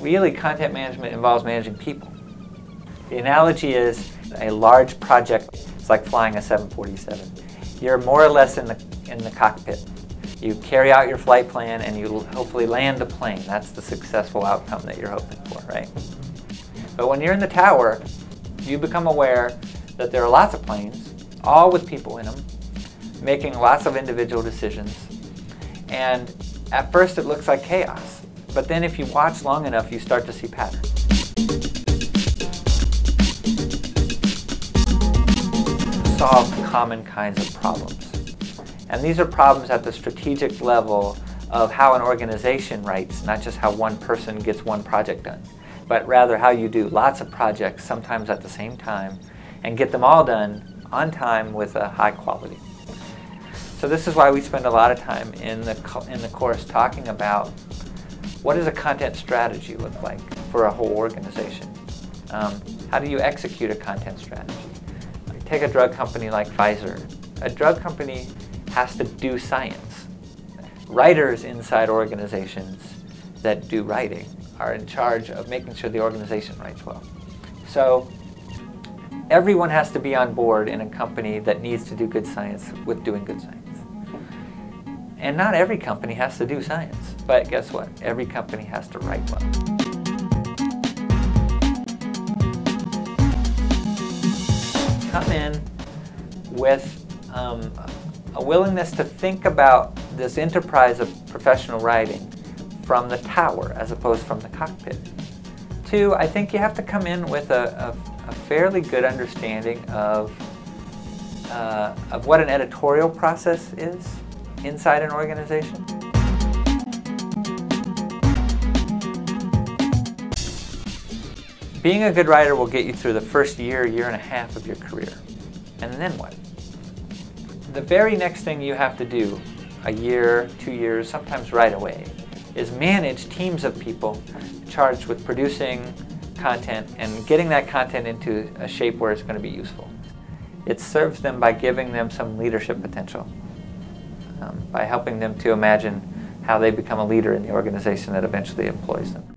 really content management involves managing people. The analogy is a large project. It's like flying a 747. You're more or less in the cockpit. You carry out your flight plan and you hopefully land the plane. That's the successful outcome that you're hoping for, right? But when you're in the tower, you become aware that there are lots of planes, all with people in them, making lots of individual decisions. And at first it looks like chaos. But then if you watch long enough, you start to see patterns. Solve common kinds of problems. And these are problems at the strategic level of how an organization writes, not just how one person gets one project done, but rather how you do lots of projects, sometimes at the same time, and get them all done on time with a high quality. So this is why we spend a lot of time in the course talking about what does a content strategy look like for a whole organization? How do you execute a content strategy? Take a drug company like Pfizer. A drug company has to do science. Writers inside organizations that do writing are in charge of making sure the organization writes well. So everyone has to be on board in a company that needs to do good science with doing good science. And not every company has to do science, but guess what? Every company has to write well. Come in with a willingness to think about this enterprise of professional writing from the tower as opposed from the cockpit. Two, I think you have to come in with a fairly good understanding of what an editorial process is inside an organization. Being a good writer will get you through the first year, year and a half of your career. And then what? The very next thing you have to do, a year, 2 years, sometimes right away, is manage teams of people charged with producing content and getting that content into a shape where it's going to be useful. It serves them by giving them some leadership potential, by helping them to imagine how they become a leader in the organization that eventually employs them.